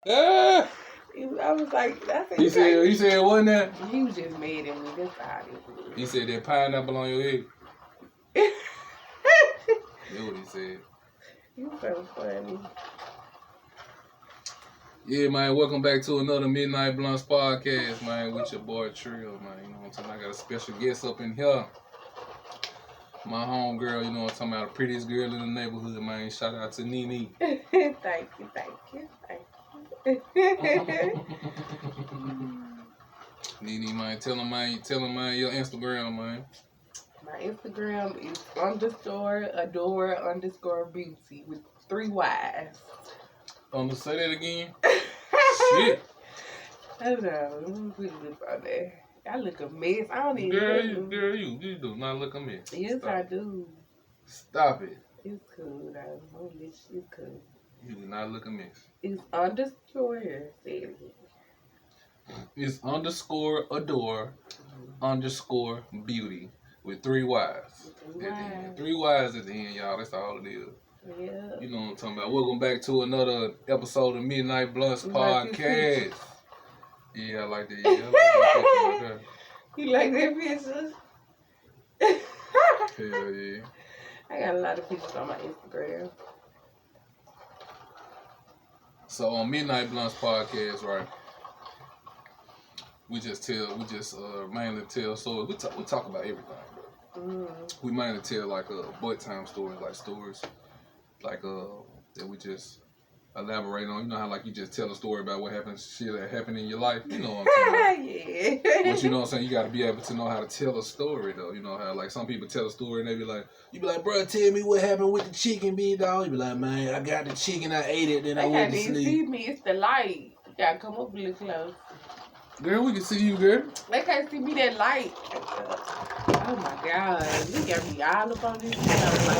Ah! I was like, that's He said it wasn't that? He was just mad at me. That's all it was. He said that pineapple on your head. That's what he said. You so funny. Yeah, man, welcome back to another Midnight Blunts podcast, man, with your boy Trill, man. You know what I'm talking about? I got a special guest up in here. My homegirl, you know what I'm talking about, the prettiest girl in the neighborhood, man. Shout out to Nene. Thank you. Nene, man, tell him, man, your Instagram, man. My Instagram is _adore_beauty with 3 Y's. Say that again. Shit. I don't know. Let me put it on there. I look a mess. I don't even Girl, you do not look a mess. Yes, stop. I do. Stop it. It's cool, though. It's cool. You do not look a mess. It's underscore. Say it again. It's _adore_beauty with 3 Y's. 3 Y's at the end, y'all. That's all it is. Yeah. You know what I'm talking about. Welcome back to another episode of Midnight Blunts podcast. Yeah, I like that. Yeah, I like that. You like that picture? Hell yeah. I got a lot of pictures on my Instagram. So on Midnight Blunts podcast, right? We mainly tell stories. We talk about everything, bro. We mainly tell like boy time stories, like stories like that we just elaborate on. You know how like you just tell a story about what happened, shit that happened in your life. You know what I'm saying? Yeah. But you know what I'm saying? You got to be able to know how to tell a story though. You know how like some people tell a story and they be like, bro, tell me what happened with the chicken, big dog. You be like, man, I got the chicken, I ate it, then I went to sleep. They can't even see me. It's the light. You gotta come up a little close. Girl, we can see you, girl. They can't see me that light. Oh my God. You got me all up on this.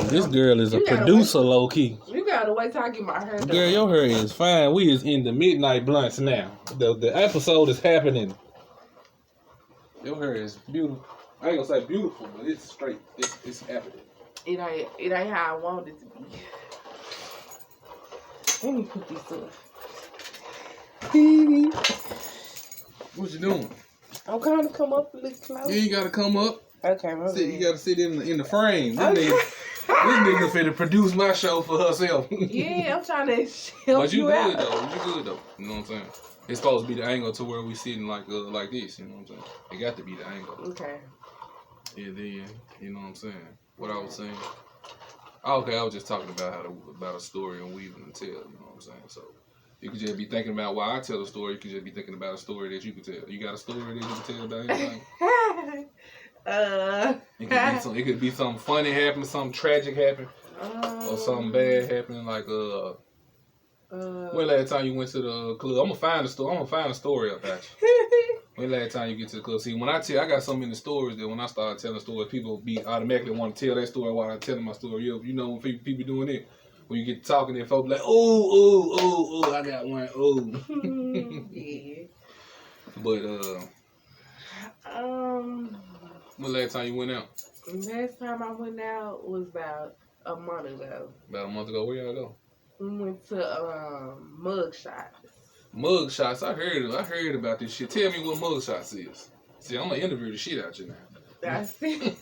This girl is a producer, low key. You gotta wait till I get my hair done. Girl, your hair is fine. We is in the Midnight Blunts now. The episode is happening. Your hair is beautiful. I ain't gonna say beautiful, but it's straight. It's happening. It ain't how I want it to be. Let me put this up. What you doing? I'm gonna come up a little close. Yeah, you gotta come up. Okay, you gotta sit in the frame. This nigga finna produce my show for herself. Yeah, I'm trying to help you out. You good though. You know what I'm saying? It's supposed to be the angle to where we sitting like this. You know what I'm saying? It got to be the angle. Okay. And then you know what I'm saying? What I was saying. Okay, I was just talking about about a story and weaving and tell. You know what I'm saying? So. You could just be thinking about why I tell a story. You could just be thinking about a story that you could tell. You got a story that you can tell about anything? It could be something funny happen, something tragic happen, or something bad happening. Like when last time you went to the club? I'm gonna find a story about you. When last time you get to the club? See, when I got so many stories that when I start telling stories, people be automatically want to tell that story while I'm telling my story. You know when people doing it. When you get talking, and folks be like, ooh, I got one, ooh. Yeah. But, when last time you went out? Last time I went out was about a month ago. About a month ago? Where y'all go? We went to, Mug Shots. Mug Shots? I heard about this shit. Tell me what Mug Shots is. See, I'm gonna interview the shit out you now. I see.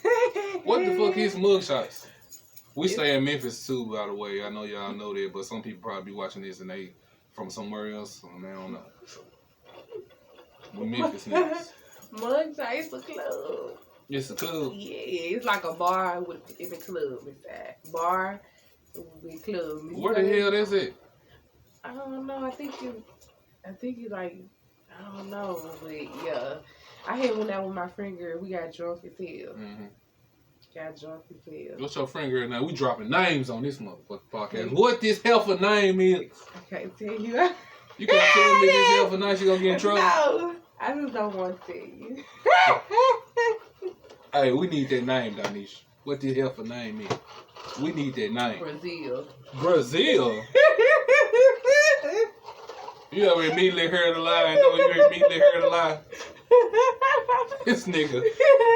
What the fuck is Mug Shots? We stay in Memphis too, by the way. I know y'all know that, but some people probably be watching this and they from somewhere else, and they don't know. So, we Memphis niggas. Mug Shot, it's a club. It's a club? Yeah, it's like a bar in the club inside. Bar with club. Where the hell is it? I don't know. I think it's like, I don't know, but yeah. I had went out with my friend girl. We got drunk as hell. Mm-hmm. Got drunk as hell. What's your friend girl now? We dropping names on this motherfucking podcast. What this heifer name is? I can't tell you. You can't tell me this heifer name, she gonna get in trouble? No, I just don't want to tell you. Hey, we need that name, Danish. What this heifer name is? We need that name. Brazil? You ever immediately heard a lie? This nigga.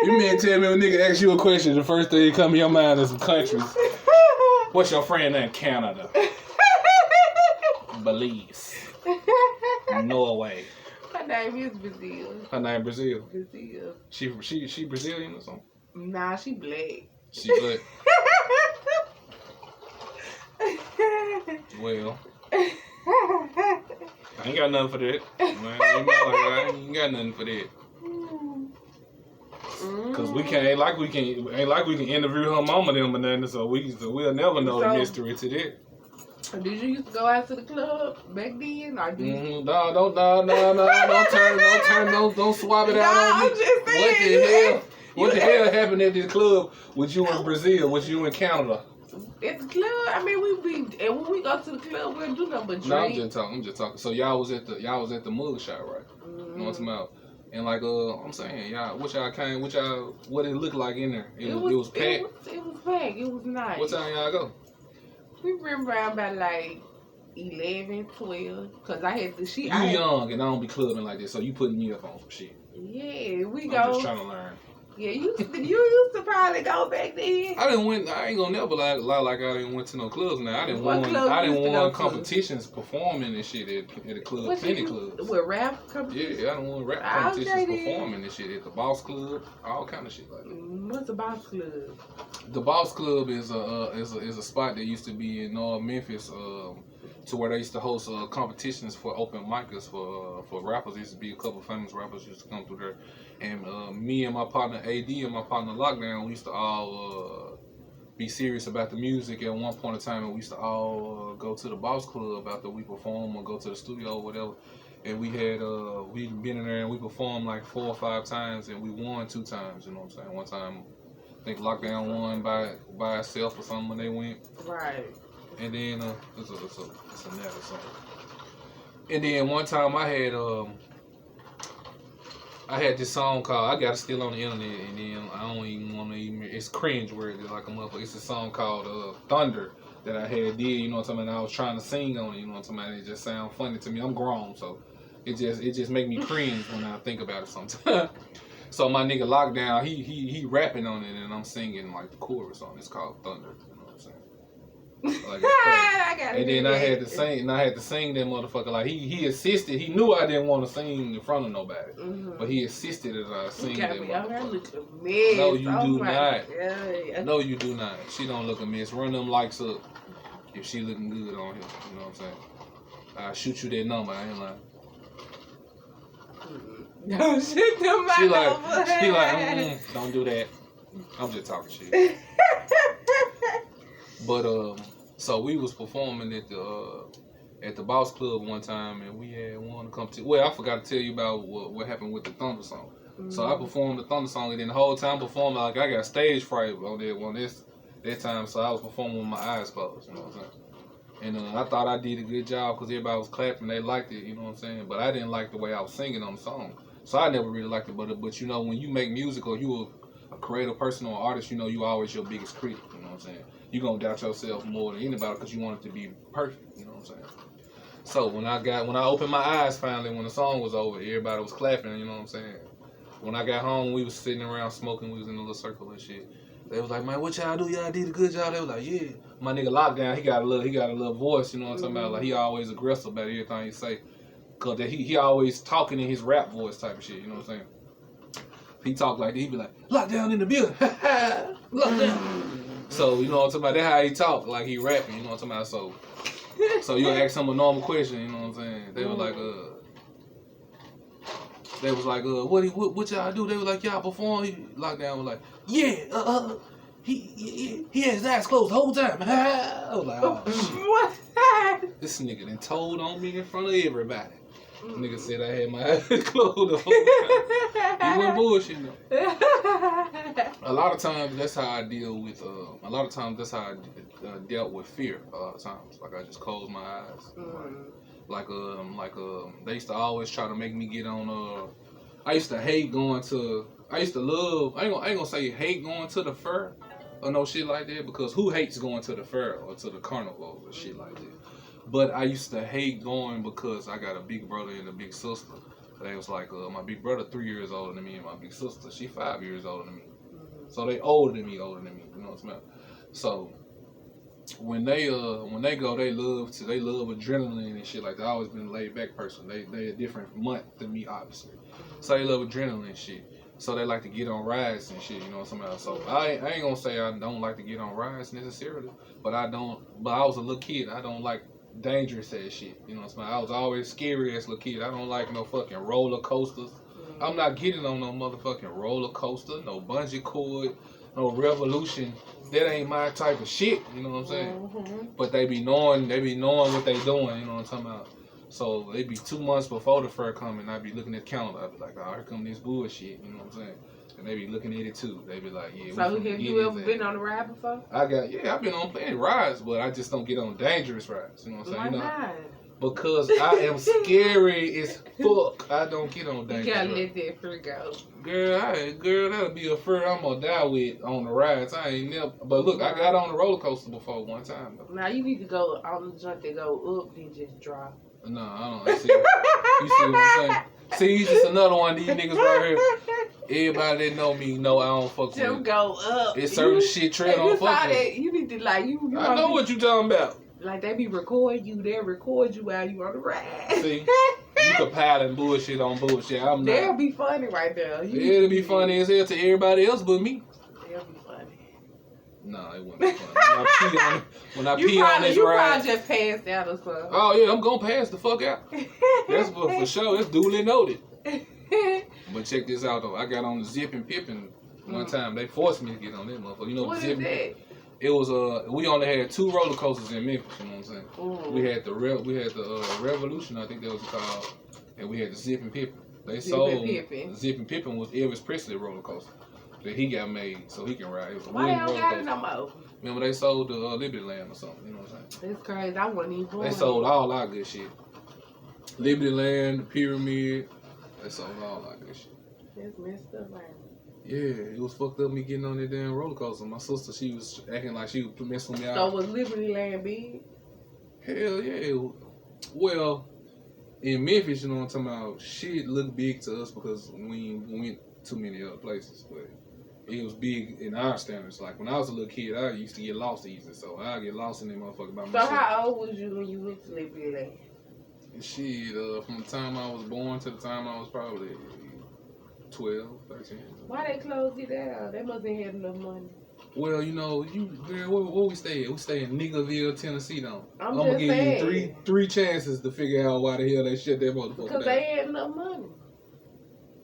You mean tell me a nigga ask you a question, the first thing that come to your mind is some countries. What's your friend in Canada? Belize. Norway. Her name is Brazil. Her name Brazil. Brazil. She Brazilian or something? Nah, she black. She black. Well, I ain't got nothing for that. I ain't got nothing for that. Cause we ain't like we can interview her mama them or nothing, so we'll never know the mystery to that. Did you used to go out to the club back then? Or Don't swap it out on me. I'm just saying. What the hell happened at this club with you in Brazil? Was you in Canada? At the club, I mean, and when we go to the club, we don't do nothing but drink. No, I'm just talking. So y'all was at the mug shot, right? You know what I'm talking about? And like I'm saying, y'all, what it looked like in there? It was packed. It was packed. It was nice. What time y'all go? We ran around by like 11, 12, cause I had the shit. You young and I don't be clubbing like this, so you putting me up on some shit. Yeah, I'm just trying to learn. Yeah, you used to probably go back then. I ain't gonna never lie like I didn't went to no clubs now. I didn't won competitions performing and shit at the club, plenty clubs. With rap competitions? Yeah, I done won rap competitions performing and shit at the Boss Club, all kind of shit like that. What's the Boss Club? The Boss Club is a spot that used to be in Memphis, to where they used to host competitions for open micers for rappers. There used to be a couple of famous rappers used to come through there. And me and my partner AD and my partner Lockdown, we used to all be serious about the music at one point in time, and we used to all go to the Boss Club after we perform or go to the studio or whatever. And we had we'd been in there and we performed like 4 or 5 times, and we won 2 times. You know what I'm saying? One time, I think Lockdown won by itself or something when they went. Right. And then it's a net or something. And then one time I had this song called, I got it still on the internet, and then I don't even want to it's cringe worthy like a motherfucker. It's a song called Thunder that I had you know what I'm talking about, I was trying to sing on it, you know what I'm talking about, it just sounds funny to me. I'm grown, so it just make me cringe when I think about it sometimes. So my nigga Lockdown, he rapping on it, and I'm singing like the chorus on it. It's called Thunder, you know what I'm saying? Like, and then I had to sing that motherfucker. Like he insisted. He knew I didn't want to sing in front of nobody, but he insisted that I sing that motherfucker. No, you do not. God. No, you do not. She don't look a mess. Run them likes up if she looking good on here. You know what I'm saying? I'll shoot you that number. I ain't lying. Don't shoot them my number. She like, don't do that. I'm just talking shit. But so we was performing at the Boss Club one time, and we had won a competition. Well, I forgot to tell you about what happened with the Thunder song. Mm-hmm. So I performed the Thunder song, and then the whole time performing, like I got stage fright on that time. So I was performing with my eyes closed. You know what I'm saying? And I thought I did a good job because everybody was clapping, they liked it. You know what I'm saying? But I didn't like the way I was singing on the song, so I never really liked it. But you know, when you make music or you a creative person or artist, you know, you always your biggest critic. You know what I'm saying? You gonna doubt yourself more than anybody because you want it to be perfect. You know what I'm saying? So when I opened my eyes finally, when the song was over, everybody was clapping. You know what I'm saying? When I got home, we was sitting around smoking. We was in a little circle and shit. They was like, man, what y'all do? Y'all did a good job. They was like, yeah. My nigga Lockdown, he got a little voice. You know what I'm talking about? Like he always aggressive about everything he say, cause he always talking in his rap voice type of shit. You know what I'm saying? He talk like that. He be like, Lockdown in the building. Lockdown. So, you know what I'm talking about? That's how he talk, like he rapping, you know what I'm talking about? So you ask him a normal question, you know what I'm saying? They were like, what y'all do? They were like, y'all perform? Lockdown was like, yeah, he had his eyes closed the whole time. I was like, oh shit. This nigga done told on me in front of everybody. Nigga said I had my eyes closed the whole time. He wasn't bullshitting though. A lot of times that's how I deal with. That's how I dealt with fear. A lot of times, like I just close my eyes. Like they used to always try to make me get on. I used to hate going to. I used to love. I ain't gonna say hate going to the fair or no shit like that, because who hates going to the fair or to the carnival or shit like that? But I used to hate going because I got a big brother and a big sister. They was like, my big brother 3 years older than me, and my big sister, she 5 years older than me. So they older than me, you know what I'm saying? So when they go, they love adrenaline and shit like that. I always been a laid back person. They a different month than me, obviously. So they love adrenaline and shit. So they like to get on rides and shit, you know what I'm saying? So I ain't gonna say I don't like to get on rides necessarily, but I was a little kid. I don't like dangerous ass shit, you know what I'm saying? I was always scary ass little kid. I don't like no fucking roller coasters. I'm not getting on no motherfucking roller coaster, no bungee cord, no revolution. That ain't my type of shit, you know what I'm saying? But they be knowing what they doing, you know what I'm talking about? So they be 2 months before the fair coming, I be looking at the calendar. I be like, oh, here come this bullshit, you know what I'm saying? And they be looking at it too. They be like, yeah. So have you ever been on a ride before? I've been on plenty rides, but I just don't get on dangerous rides. You know what I'm saying? Why not? Because I am scary as fuck. I don't get on dangerous. You gotta let that fear go. Girl, that'll be a fear I'm gonna die with on the rides. I ain't never. But look, I got on the roller coaster before one time. Now you need to go on the jump that go up, then just drop. No, I don't. See, you see what I'm saying? See, he's just another one of these niggas right here. Everybody that know me know I don't fuck with. Just go up. It's certain shit Trey don't fuck with. You need to like you. I know what you talking about. Like they be recording you, they record you while you on the ride. See, you compiling bullshit on bullshit. I'm not. That'll be funny right there. It'll be funny as hell to everybody else but me. That'll be funny. No, it wouldn't be funny. When I pee on this ride. You probably just passed out or something. Oh yeah, I'm gonna pass the fuck out. That's for sure. That's duly noted. But check this out though. I got on the Zip and Pippin one time. They forced me to get on that motherfucker. You know what Zip is that? It was we only had 2 roller coasters in Memphis. You know what I'm saying? We had the Revolution, I think that was called, and we had the Zip and Pippin. They sold Zip and Pippin was Elvis Presley roller coaster that he got made so he can ride. It was a why they don't got it no more? Remember they sold the Liberty Land or something. You know what I'm saying? It's crazy. I wasn't even born. They sold all our good shit. Liberty Land, the Pyramid. They sold all our good shit. That's messed up, man. Yeah, it was fucked up me getting on that damn roller coaster. My sister, she was acting like she was messing me out. So was Liberty Land big? Hell yeah. Well, in Memphis, you know what I'm talking about, shit looked big to us because we went too many other places. But it was big in our standards. Like when I was a little kid, I used to get lost easy. So I get lost in that motherfucker by myself. So how old was you when you went to Liberty Land? Shit, from the time I was born to the time I was probably 12, 13. Why they closed it down? They must have had enough money. Well, you know, where we stay at? We stay in Niggerville, Tennessee, though. I'm gonna give you three chances to figure out why the hell they shut that motherfucker down. Because they had enough money.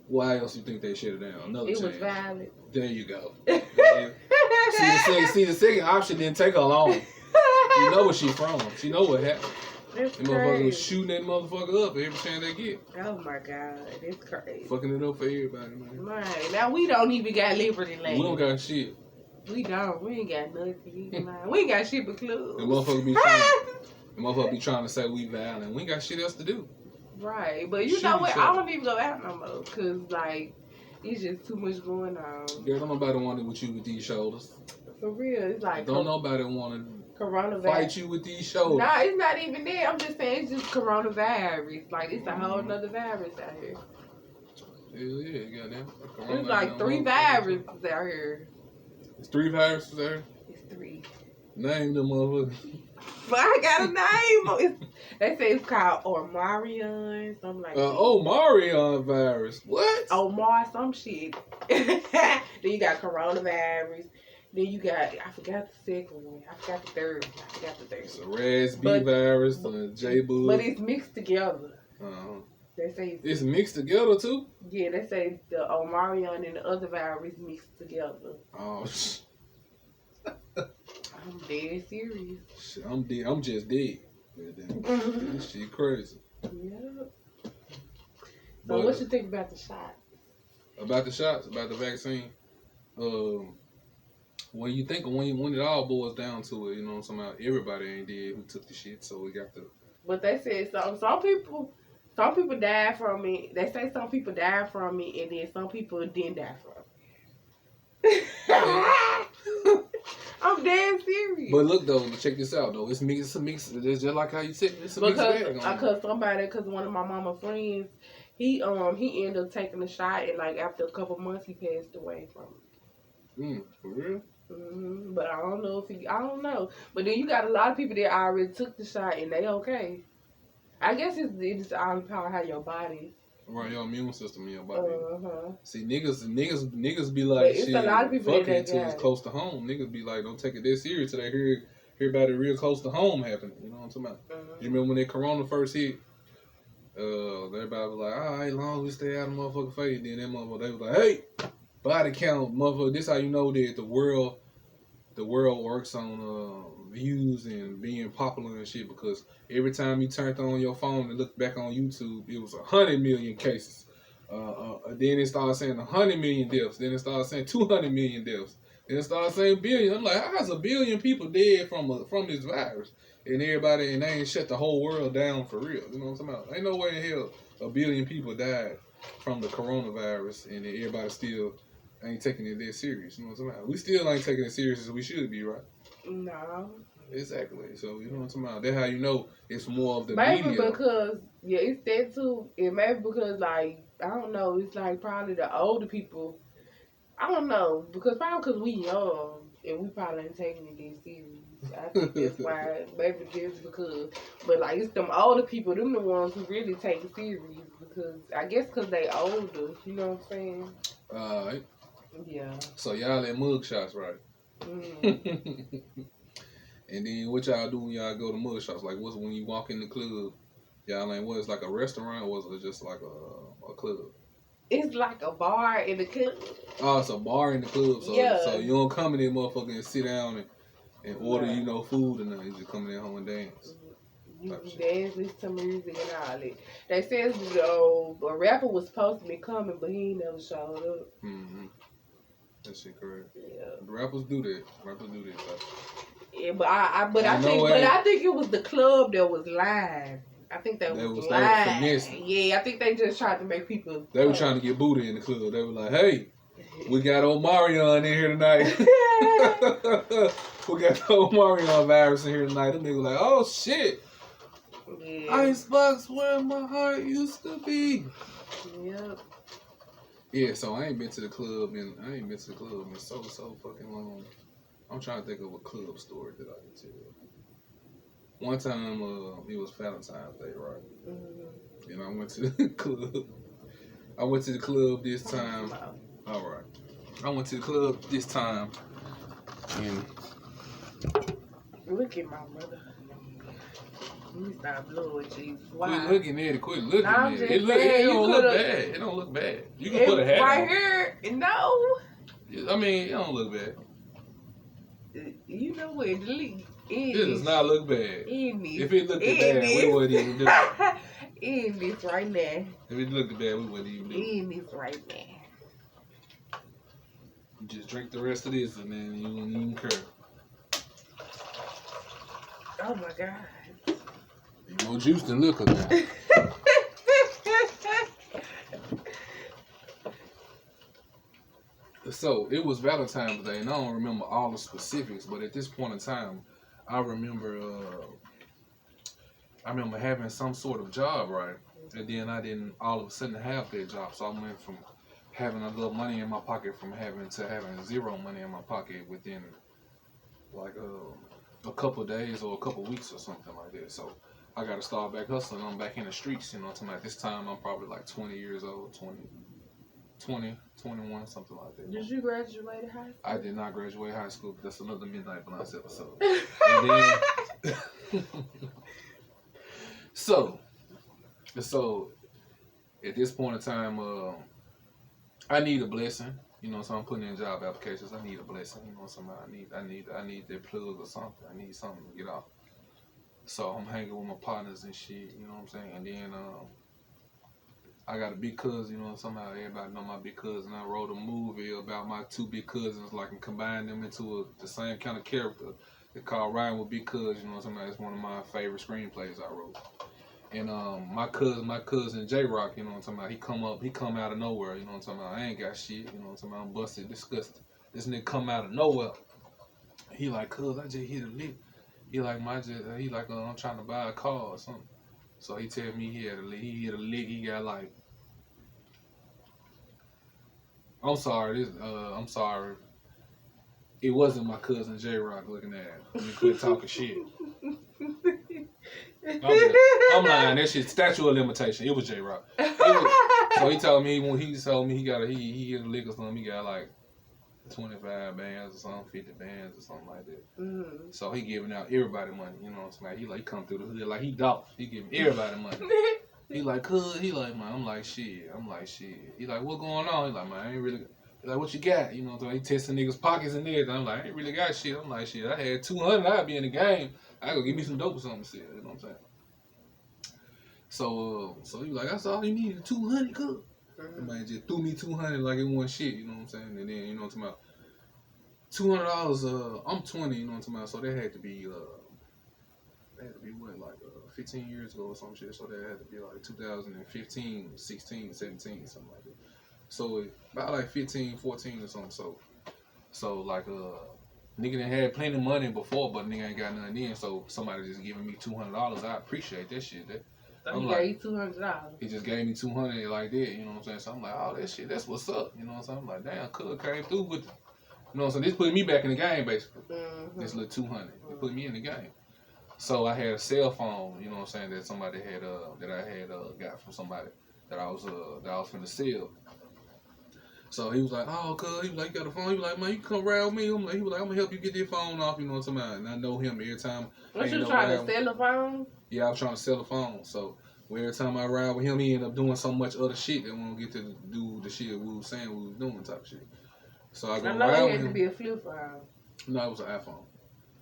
Why else you think they shut it down? Another chance. It was violent. There you go. See, the second option didn't take her long. You know where she from. She know what happened. That's crazy. Motherfucker was shooting that motherfucker up every chance they get. Oh my God, that's crazy. Fucking it up for everybody, man. Right. Now we don't even got Liberty Land. We don't got shit. We don't. We ain't got nothing. We ain't got shit but clubs. The motherfucker be trying to say we violent. We ain't got shit else to do. Right. But you know what? I don't even go out no more. Because, like, it's just too much going on. Girl, don't nobody want it with you with these shoulders. For real. It's like... Don't nobody want to coronavirus. Fight you with these shoulders. Nah, it's not even that. I'm just saying it's just coronavirus. Like, it's a whole nother virus out here. Hell yeah, goddamn. There's like 3 viruses out here. It's 3 viruses out here? It's 3. Name them motherfuckers. But I got a name. They say it's called Omarion, something like that. Omarion virus. What? Omar, some shit. Then you got coronavirus. Then you got, I forgot the second one. I forgot the third one. It's a RAS-B virus, a J-Bug. But it's mixed together. Uh-huh. They say it's mixed together too? Yeah, they say the Omarion and the other virus mixed together. Oh, I'm dead serious. Shit, I'm dead. I'm just dead. This shit crazy. Yeah. So what you think about the shot? About the shots? About the vaccine? When it all boils down to it, you know what I'm talking about? Everybody ain't dead who took the shit, so we got to. But they said some people died from it. They say some people died from it, and then some people didn't die from it. I'm dead serious. But look though, check this out though. It's a mix. It's just like how you said. It's a mixed bag. Because one of my mama friends, he ended up taking a shot, and like after a couple months, he passed away from it. For real? But I don't know if I don't know. But then you got a lot of people that already took the shot and they okay. I guess it's all about how your body. Right, your immune system in your body. See, niggas be like, it's shit, a lot of people fuck that it until it's close to home. Niggas be like, don't take it that serious till they hear about it real close to home happening. You know what I'm talking about? You remember when that corona first hit? Everybody was like, all right, long as we stay out of motherfucking face. Then that motherfucker, they was like, hey, body count, motherfucker. This how you know that the world works on views and being popular and shit, because every time you turned on your phone and looked back on YouTube, it was 100 million cases. Then it started saying 100 million deaths. Then it started saying 200 million deaths. Then it started saying billion. I'm like, how's a billion people dead from this virus? And everybody, and they ain't shut the whole world down for real. You know what I'm talking about? Ain't no way in hell a billion people died from the coronavirus, and everybody still ain't taking it that serious. You know what I'm talking about? We still ain't taking it serious as we should be, right? No. Exactly. So, you know what I'm talking about? That's how you know it's more of the maybe media. Because, yeah, it's that too. And maybe because, like, I don't know, it's like probably the older people. I don't know. Probably because we young and we probably ain't taking it that serious. I think that's why. Maybe just because. But, like, it's them older people, them the ones who really take it serious. Because, I guess because they older. You know what I'm saying? Alright. Yeah. So y'all at mug shots, right? And then what y'all do when y'all go to mug shots? Like, what's when you walk in the club? Y'all ain't, what, it's like a restaurant, or was it just like a club? It's like a bar in the club. Oh, it's a bar in the club. So yeah. So you don't come in there, motherfucker, and sit down and order, you know, food and nothing. You just come in there home and dance. You dance, listen to music and all that. They said a rapper was supposed to be coming, but he ain't never showed up. That shit correct. Yeah. Rappers do that. Yeah, but I think it was the club that was live. I think that was live. Yeah, I think they just tried to make people. They were trying to get booty in the club. They were like, "Hey, we got Omarion in here tonight. We got the Omarion virus in here tonight." Them niggas like, "Oh shit, yeah. Icebox where my heart used to be." Yep. Yeah, so I ain't been to the club in so fucking long. I'm trying to think of a club story that I can tell. One time, it was Valentine's Day, right? And I went to the club. I went to the club this time. All right. I went to the club this time, and look at my mother. Let me stop blowing, Jesus. Quit looking at it. Quit looking at it. It don't look bad. It don't look bad. You can put a hat right on. Here. No. I mean, it don't look bad. You know what? Delete. It does not look bad. If it looked bad, we wouldn't even do it. In this right now. If it looked bad, we wouldn't even do it. In this right now. You just drink the rest of this and then you wouldn't even care. Oh my God. More juice than liquor now. So it was Valentine's Day, and I don't remember all the specifics, but at this point in time, I remember having some sort of job, right? And then I didn't all of a sudden have that job, so I went from having a little money in my pocket from having zero money in my pocket within like a couple of days or a couple of weeks or something like that. So I got to start back hustling. I'm back in the streets, you know. Tonight, this time I'm probably like 20 years old, 20, 21, something like that. Did you graduate high school? I did not graduate high school. That's another Midnight Blunts episode. And then, so at this point in time, I need a blessing. You know, so I'm putting in job applications. I need a blessing. You know, I need that plug or something. I need something to get off. So I'm hanging with my partners and shit. You know what I'm saying? And then I got a big cousin, you know, somehow everybody know my big cousin. I wrote a movie about my two big cousins, like, and combined them into the same kind of character. It's called Riding with Big Cuz, you know, somehow it's one of my favorite screenplays I wrote. And my cousin J-Rock, you know what I'm talking about, he come out of nowhere, you know what I'm talking about. I ain't got shit, you know what I'm talking about, I'm busted, disgusted. This nigga come out of nowhere. He like, cuz, I just hit a lick. He like, I'm trying to buy a car or something. So he tell me he hit a lick, he got like, I'm sorry. it wasn't my cousin J-Rock looking at him. He quit talking shit. I'm lying. That shit, statute of limitation. It was J-Rock. So he told me he got he hit a lick or something. He got like 25 bands or something, 50 bands or something like that. Mm-hmm. So he giving out everybody money. You know what I'm saying? He like come through the hood like he Dolph. He giving everybody money. He like, cuz, he like, man, I'm like, shit. He like, what going on? He like, man, I ain't really. He like, what you got? You know what I'm saying? He testing niggas' pockets and everything. I'm like, I ain't really got shit. I'm like, shit, I had 200, I'd be in the game. I go give me some dope or something, shit. You know what I'm saying? So he was like, that's all you needed, 200, cuz. Somebody just threw me 200 like it wasn't shit, you know what I'm saying? And then, you know what I'm talking about? $200, I'm 20, you know what I'm talking about? So that had to be what, like 15 years ago or some shit. So that had to be like 2015, 16, 17, something like that. So about like 15, 14 or something. So like nigga done had plenty of money before, but nigga ain't got nothing in. So somebody just giving me $200, I appreciate that shit. So he gave you $200. He just gave me 200 like that, you know what I'm saying? So I'm like, oh, that shit, that's what's up, you know what I'm saying? I'm like, damn, cuz came through with it. You know what I'm saying? This put me back in the game, basically. Mm-hmm. This little 200, it put me in the game. So I had a cell phone, you know what I'm saying, that somebody had, that I had got from somebody that I was finna sell. So he was like, oh, cuz, he was like, you got a phone? He was like, man, you can come ride with me. He was like, I'm gonna help you get this phone off, you know what I'm saying? And I know him every time. What you trying to sell a phone? Yeah, I was trying to sell a phone. So every time I ride with him, he ended up doing so much other shit that we don't get to do the shit we was saying we was doing type shit. So I go ride with him. It had to be a flip phone. No, it was an iPhone.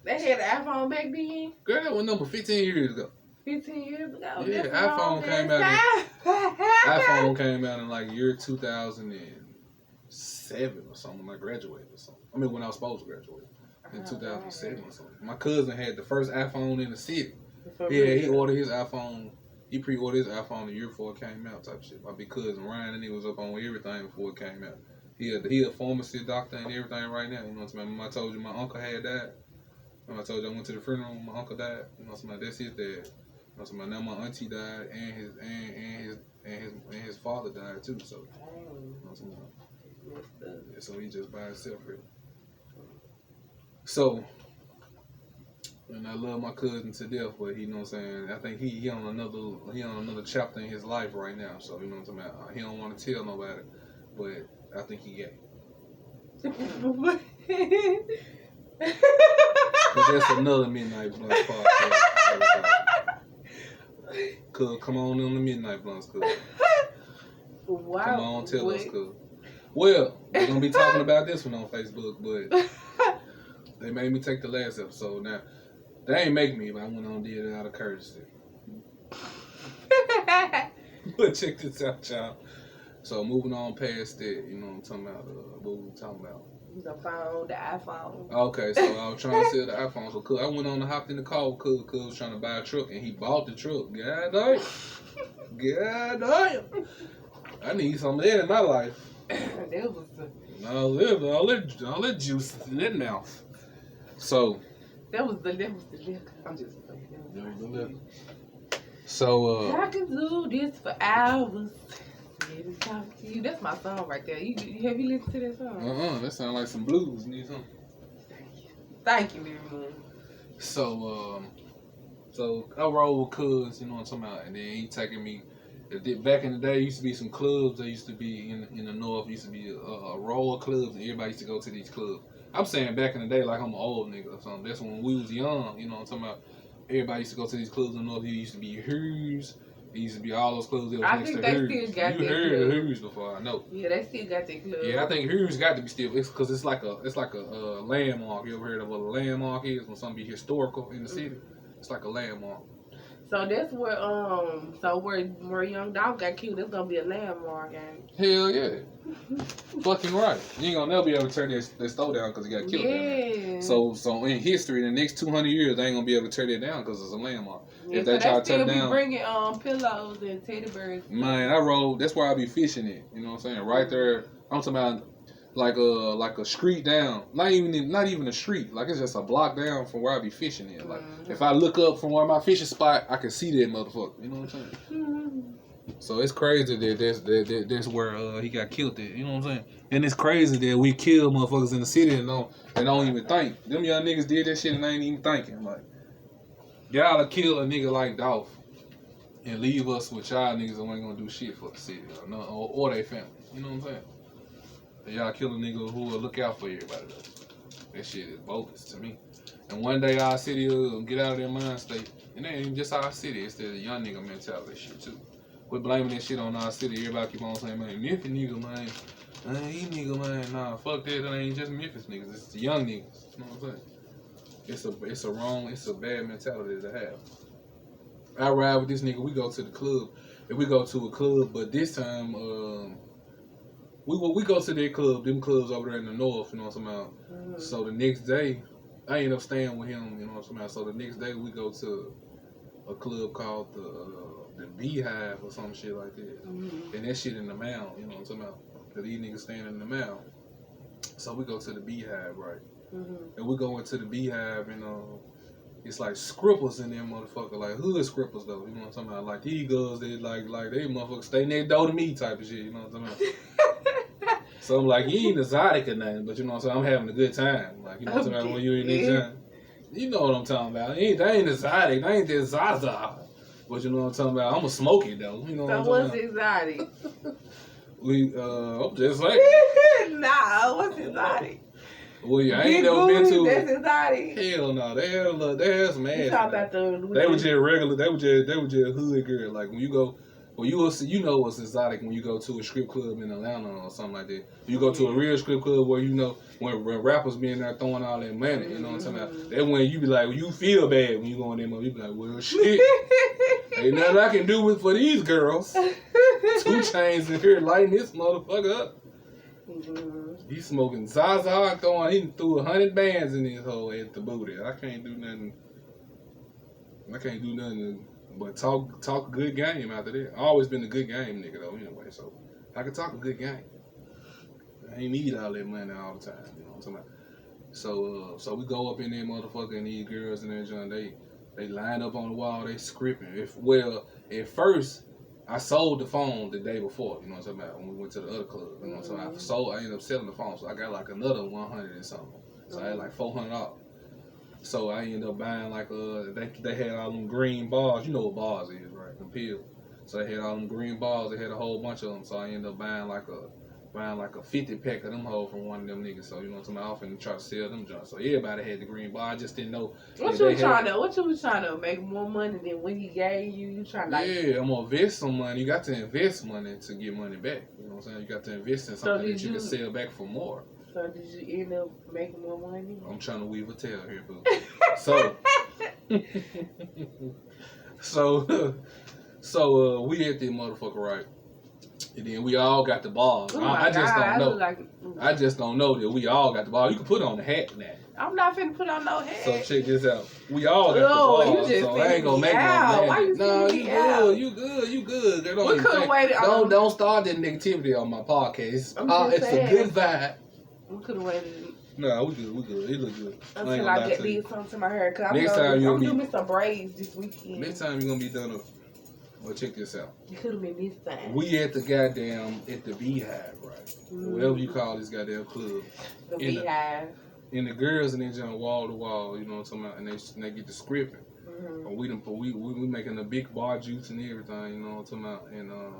They had an iPhone back then? Girl, that was number 15 years ago. 15 years ago? Yeah, iPhone came out. iPhone came out in like year 2007 or something when I graduated or something. I mean, when I was supposed to graduate in 2007 or something. My cousin had the first iPhone in the city. Yeah, he ordered his iPhone. He pre-ordered his iPhone the year before it came out, type shit. My big cousin Ryan, and he was up on everything before it came out. He a pharmacy doctor and everything right now. You know what I'm saying? I told you my uncle had died. I told you I went to the funeral when my uncle died. You know what I'm saying? That's his dad. You know what I'm saying? Now my auntie died and his father died too. So, you know what I'm saying? Yeah, so he just by himself really. So, and I love my cousin to death, but you know what I'm saying? I think he on another chapter in his life right now. So you know what I'm talking about? He don't want to tell nobody, but I think he gay. But that's another Midnight Blunts podcast. Cuz, come on in the Midnight Blunts, cuz. Wow. Come on, tell us, cuz. Well, we're going to be talking about this one on Facebook, but they made me take the last episode. Now, they ain't make me, but I went on and did it out of courtesy. But check this out, y'all. So, moving on past that, you know what I'm talking about, what we talking about? The phone, the iPhone. Okay, so I was trying to sell the iPhone. So I went on and hopped in the car with Cuz. Cuz was trying to buy a truck, and he bought the truck. God damn. God damn. I need some of that in my life. That was all that juice in that mouth. So. That was the liquor. I'm just playing. That was the liquor. So, I can do this for hours. Talk to you. That's my song right there. Have you listened to that song? That sounds like some blues. Need something. Thank you, Mary Moon. So I roll with Cuz, you know what I'm talking about, and then he taking me. Back in the day, used to be some clubs that used to be in the north. Used to be a row of clubs, and everybody used to go to these clubs. I'm saying back in the day, like I'm an old nigga or something. That's when we was young, you know what I'm talking about. Everybody used to go to these clubs in the north. It used to be Hughes. It used to be all those clubs that was next to Hughes. You heard of Hughes before, I know. Yeah, they still got that club. Yeah, I think Hughes got to be still. It's because it's like a landmark. You ever heard of what a landmark is? When something be historical in the city, it's like a landmark. So that's where where Young Dog got killed. It's gonna be a landmark, ain't it? Hell yeah. Fucking right. You ain't gonna never be able to turn that store down because he got killed down there. So in history, in the next 200 years, they ain't gonna be able to tear that down because it's a landmark. Yeah, if they try to tear it down, bringing pillows and teddy bears. Man, I rode. That's where I be fishing at. You know what I'm saying? Right there. I'm talking about like a street down. Not even a street. Like it's just a block down from where I be fishing at. Like if I look up from where my fishing spot, I can see that motherfucker. You know what I'm saying? So it's crazy that that's where he got killed at. You know what I'm saying? And it's crazy that we kill motherfuckers in the city and don't even think. Them young niggas did that shit and they ain't even thinking. Like, y'all kill a nigga like Dolph and leave us with y'all niggas that ain't gonna do shit for the city or their family. You know what I'm saying? And y'all kill a nigga who will look out for everybody though. That shit is bogus to me. And one day our city will get out of their mind state. And it ain't even just our city, it's the young nigga mentality shit too. We're blaming that shit on our city. Everybody keep on saying, man, Memphis nigga, man. He nigga, man. Nah, fuck that. That ain't just Memphis niggas. It's the young niggas. You know what I'm saying? It's a bad mentality to have. I ride with this nigga. We go to the club. If we go to a club, but this time, we go to their club. Them clubs over there in the north. You know what I'm talking about? So the next day, I end up staying with him. You know what I'm talking about? So the next day we go to a club called the Beehive or some shit like that. And that shit in the mound, you know what I'm talking about? Cause these niggas standing in the mound. So we go to the Beehive, right? And we go into the Beehive and it's like scrippers in there, motherfucker, like hood scrippers though, you know what I'm talking about? Like these girls, they like they motherfuckers stay next door to me type of shit, you know what I'm talking about? So I'm like, you ain't exotic or nothing, but you know what I'm saying? I'm having a good time. Like, you know what I'm talking about? When you in this time. You know what I'm talking about. They ain't exotic. They ain't just Zaza. But you know what I'm talking about. I'm a smoke it though. You know what I'm talking about. So what's exotic? I'm just saying. Nah, what's exotic? Well, I ain't never been to. That's exotic. Hell no. They had some ass. You talking about the? They were just regular. They were just hood girl. Like when you go. Well, you will see, you know what's exotic when you go to a strip club in Atlanta or something like that. You go to a real strip club where you know when rappers be in there throwing all that money, you know what I'm talking about? That when you be like, you feel bad when you go in there, you be like, well, shit, ain't nothing I can do for these girls. 2 Chainz in here lighting this motherfucker up. He's smoking Zaza, he threw 100 bands in his hole at the booty. I can't do nothing. But talk a good game after that. I always been a good game nigga though anyway, so I can talk a good game. I ain't need all that money all the time, you know what I'm talking about? So we go up in there motherfucker and these girls and everything, they line up on the wall, they scripting. At first I sold the phone the day before, you know what I'm talking about, when we went to the other club, you know what I'm talking about? I ended up selling the phone, so I got like another 100 and something. So I had like $400. So I ended up buying like they had all them green bars. You know what bars is, right? Them pills. So they had all them green bars. They had a whole bunch of them. So I ended up buying like a 50 pack of them hoes from one of them niggas. So you know what I'm saying? I often try to sell them junk. So everybody had the green bar. I just didn't know. What you was trying to make more money than when he gave you? You trying to Yeah, I'm gonna invest some money. You got to invest money to get money back. You know what I'm saying? You got to invest in something that you can sell back for more. So did you end up making more money? I'm trying to weave a tail here, boo. So we at the motherfucker, right? And then we all got the bars. I just don't know. I just don't know that we all got the bars. You can put on the hat now. I'm not finna put on no hat. So check this out. We all got the bars. You just so I ain't gonna make no money. No, you good. We could've waited. Don't start that negativity on my podcast. It's a good vibe. We could have waited. No, we good. It look good. Until I did something to my hair. Cause I'm gonna do some braids this weekend. Next time you're gonna be done. Well, check this out. It could have been this time. We at the Beehive, right? Whatever you call this goddamn club. The Beehive. And the girls in there jump wall to wall, you know what I'm talking about? And they get the scripting. We making a big bar juice and everything, you know what I'm talking about?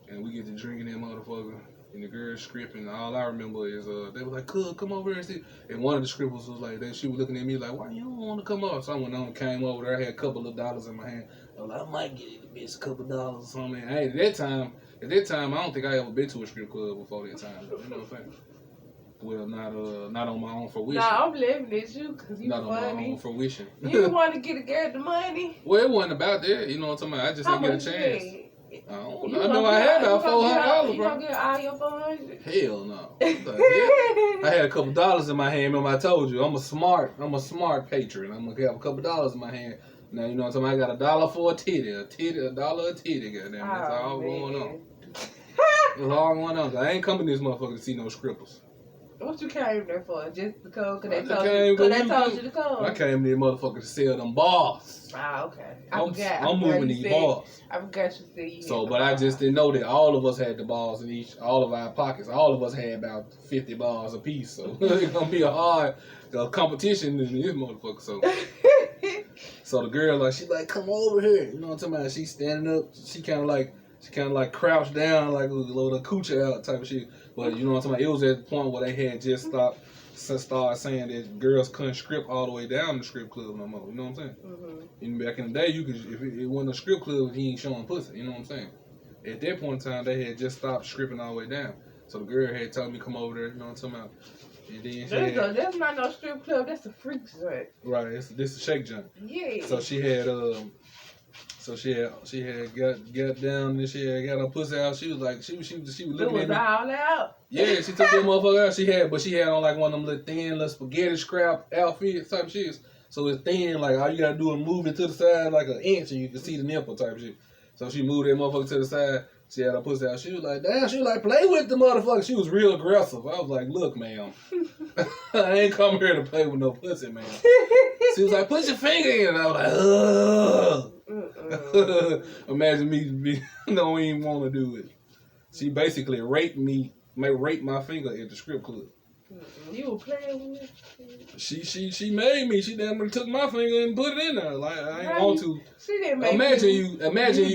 And we get to drinking that motherfucker. And the girl scripting, all I remember is they were like, "Cool, come over here and see." And one of the scribbles was like, she was looking at me like, "Why you don't want to come up?" So I went on, came over there. I had a couple of dollars in my hand. I was like, I might get it, bitch, a couple of dollars or something. Hey, at that time, I don't think I ever been to a strip club before that time. You know what I'm saying? Well, not on my own fruition. Nah, I'm living at you because you not funny. On my own fruition. You want to get a girl the money? Well, it wasn't about that. You know what I'm talking about? I just didn't get a chance. I don't know. I know I had about $400, bro. You gonna get all your $400? Hell no. I had a couple dollars in my hand. Remember I told you I'm a smart patron. I'm gonna have a couple dollars in my hand. Now you know what I'm talking about. I got $1 for a dollar a titty. Goddamn, that's all going on. That's all going on. I ain't coming to this motherfucker to see no scribbles. What you came there for? Just to come? Cause they told you to come. I came there, motherfucker, to sell them bars. Ah, okay. I'm moving these bars. I forgot you said you So, but I just didn't know that all of us had the bars in all of our pockets. All of us had about 50 bars a piece. So it's gonna be a hard competition in this motherfucker. So, so the girl like she like come over here. You know what I'm talking about? She standing up. She kind of like crouched down like a little coochie out type of shit. But you know what I'm talking about? It was at the point where they had just started saying that girls couldn't strip all the way down the strip club no more. You know what I'm saying? Mm-hmm. And back in the day, you could if it wasn't a strip club, he ain't showing pussy. You know what I'm saying? At that point in time, they had just stopped stripping all the way down. So the girl had told me to come over there. You know what I'm talking about? And then that's not no strip club. That's a freak joint. Right. This a shake joint. Yeah. So she had she had got down and she had got her pussy out. She was like she was looking at me. All out. Yeah, she took that motherfucker out. But she had on like one of them little thin little spaghetti scrap outfit type shit. So it's thin, like all you gotta do is move it to the side like an inch and you can see the nipple type shit. So she moved that motherfucker to the side. She had her pussy out. She was like, damn, she was like, play with the motherfucker. She was real aggressive. I was like, look, ma'am, I ain't come here to play with no pussy, man. She was like, put your finger in. And I was like, ugh. Imagine me don't even want to do it. She basically raped my finger at the strip club. You were playing with it? She made me. She damn near took my finger and put it in there. Like I ain't want to. She didn't make Imagine you.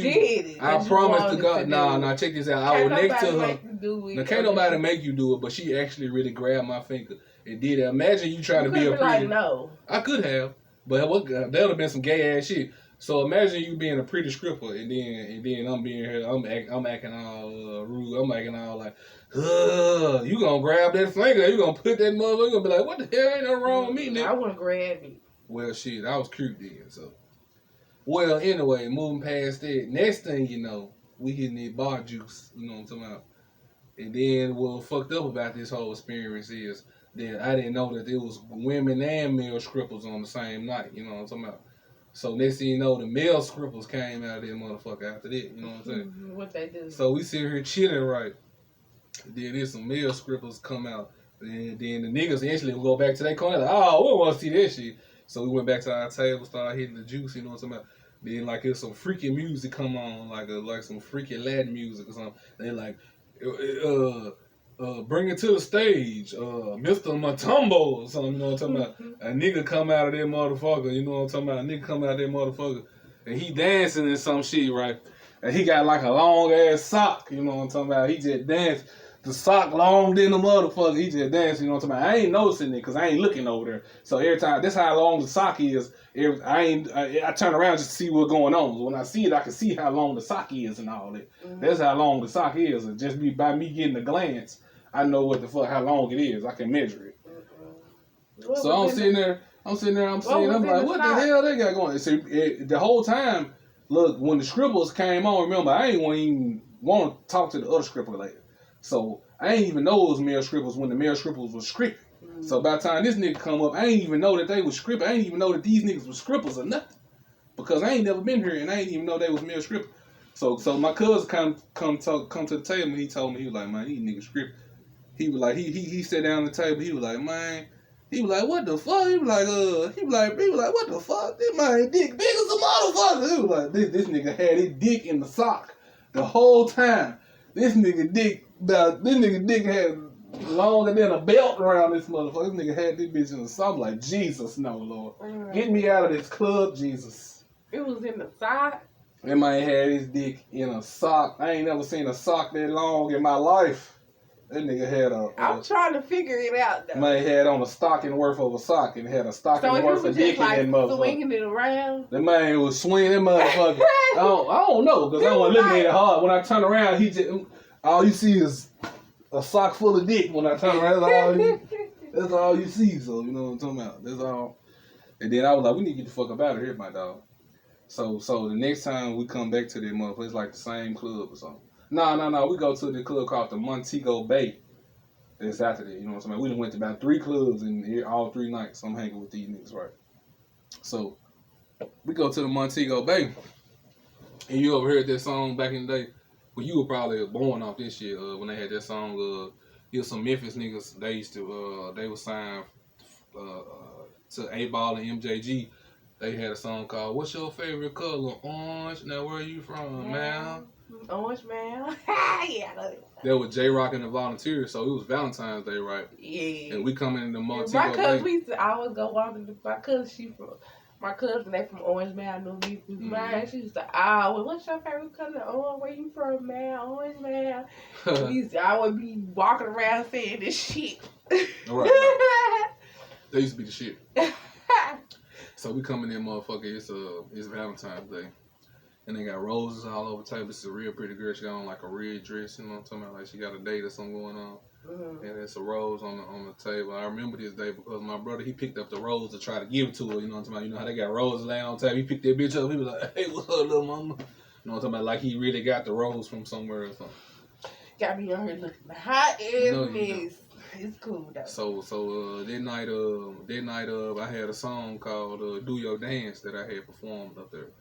Did it, I promise to God. Nah. Check this out. I was next to her. Now can't nobody make you do it, but she actually really grabbed my finger and did it. Imagine you trying to be a pretty. Like, no. I could have, but that would have been some gay ass shit. So imagine you being a pretty stripper and then I'm being here. I'm acting all rude. I'm acting all like, you gonna grab that finger? You gonna put that motherfucker? You gonna be like, what the hell? Ain't nothing wrong with me, nigga. I wanna grab it. Well, shit, I was cute then. So, well, anyway, moving past that. Next thing you know, we hitting that bar juice. You know what I'm talking about? And then what fucked up about this whole experience is that I didn't know that there was women and male strippers on the same night. You know what I'm talking about? So next thing you know, the male strippers came out of that motherfucker after that. You know what I'm saying? What they do? So we sit here chilling, right? Then there's some male strippers come out. And then the niggas instantly will go back to their corner. Like, oh, we don't want to see that shit. So we went back to our table, started hitting the juice. You know what I'm talking about? Then like there's some freaky music come on, like some freaky Latin music or something. They like, bring it to the stage, Mr. Matumbo or something, you know what I'm talking about? A nigga come out of that motherfucker, you know what I'm talking about? A nigga come out of that motherfucker, and he dancing in some shit, right? And he got like a long ass sock, you know what I'm talking about? He just danced. The sock long than the motherfucker, he just dancing, you know what I'm talking about? I ain't noticing it because I ain't looking over there. So every time, that's how long the sock is. I turn around just to see what's going on. So when I see it, I can see how long the sock is and all that. Mm-hmm. That's how long the sock is. And just by me getting a glance, I know how long it is. I can measure it. Mm-hmm. So I'm sitting there, I'm like, what the hell they got going? So the whole time, look, when the strippers came on, remember, I ain't even want to talk to the other stripper later. So I ain't even know it was male strippers when the male strippers was stripping. Mm-hmm. So by the time this nigga come up, I ain't even know that they was stripping. I ain't even know that these niggas was strippers or nothing. Because I ain't never been here and I ain't even know they was male strippers. So my cousin come to the table and he told me, he was like, man, these niggas stripping. He was like, he sat down at the table, he was like, man, he was like, what the fuck? He was like, what the fuck? This man dick big as a motherfucker. He was like, this nigga had his dick in the sock the whole time. This nigga dick had longer than a belt around this motherfucker. This nigga had this bitch in the sock. I'm like, Jesus, no, Lord. Get me out of this club, Jesus. It was in the sock? That man had his dick in a sock. I ain't never seen a sock that long in my life. That nigga had I'm trying to figure it out, though. Man had on a stocking worth of a sock and had a stocking worth of dick in that motherfucker. Swinging it around? The man was swinging that motherfucker. I don't know, because I wasn't looking at it hard. When I turn around, all you see is a sock full of dick when I turn around. That's all you see, so you know what I'm talking about. That's all. And then I was like, we need to get the fuck up out of here, my dog. So the next time we come back to that motherfucker, it's like the same club or something. No. We go to the club called the Montego Bay. That's after that, you know what I'm saying? We done went to about 3 clubs in here all 3 nights. So I'm hanging with these niggas, right? So we go to the Montego Bay. And you ever heard that song back in the day? Well, you were probably born off this shit when they had that song, He was some Memphis niggas. They used to they was signed to A-Ball and MJG. They had a song called "What's Your Favorite Color? Orange." Now where you from, man? Orange man. Yeah, I know it. That was J-Rock and the Volunteers, so it was Valentine's Day, right? Yeah. And we coming in the Montego My cousin, Bay. we used to always go walking. My cousin, they from Orange Man. I know me. Man, she used to always, what's your favorite color? Oh, where you from, man? Orange Man. We used to always be walking around saying this shit. Right. They used to be the shit. So we coming in, motherfucker. It's Valentine's Day. And they got roses all over the table. This is a real pretty girl. She got on like a red dress, you know what I'm talking about? Like she got a date or something going on. Mm-hmm. And it's a rose on the table. I remember this day because my brother, he picked up the rose to try to give it to her, you know what I'm talking about? You know how they got roses laying on the table? He picked that bitch up. He was like, hey, what's up, little mama? You know what I'm talking about? Like he really got the rose from somewhere or something. Got me on here looking hot as mess. It's cool though. So that night I had a song called "Do Your Dance" that I had performed up there.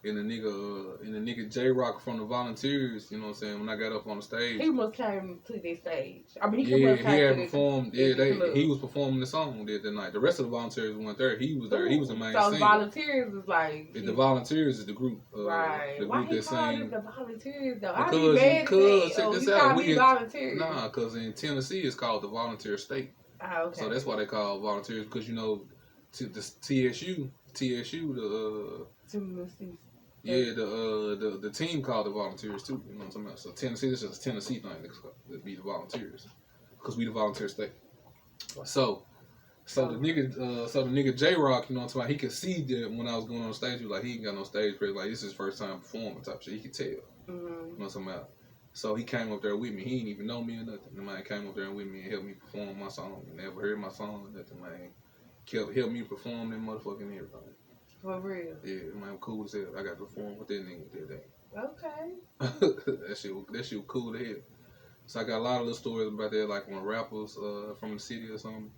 And the nigga J-Rock from the Volunteers, you know what I'm saying, when I got up on the stage. He must came to this stage. I mean, he had performed. He was performing the song that night. The rest of the Volunteers weren't there. He was there. He was the main singer. So the Volunteers is like... The Volunteers is the group. Right. The Why group he that called sang. them the Volunteers, though? Because check this out. We volunteers. Nah, because in Tennessee it's called the Volunteer State. Oh, okay. So that's why they call volunteers, because, you know, the TSU, the... Tennessee. Yeah, the team called the Volunteers too. You know what I'm talking about? So Tennessee, this is a Tennessee thing. That be the Volunteers, because we the Volunteer state. So the nigga J-Rock, you know what I'm talking about? He could see that when I was going on stage, he was like, he ain't got no stage presence. Like this is his first time performing type shit. He could tell. Mm-hmm. You know what I'm talking about? So he came up there with me. He didn't even know me or nothing. The man came up there with me and helped me perform my song. He never heard my song or nothing, man. Helped me perform that motherfucking everything. For real? Yeah, man, cool as hell. I got to perform with that nigga that day. Okay. that shit was cool to hear. So I got a lot of little stories about that, like when rappers from the city or something.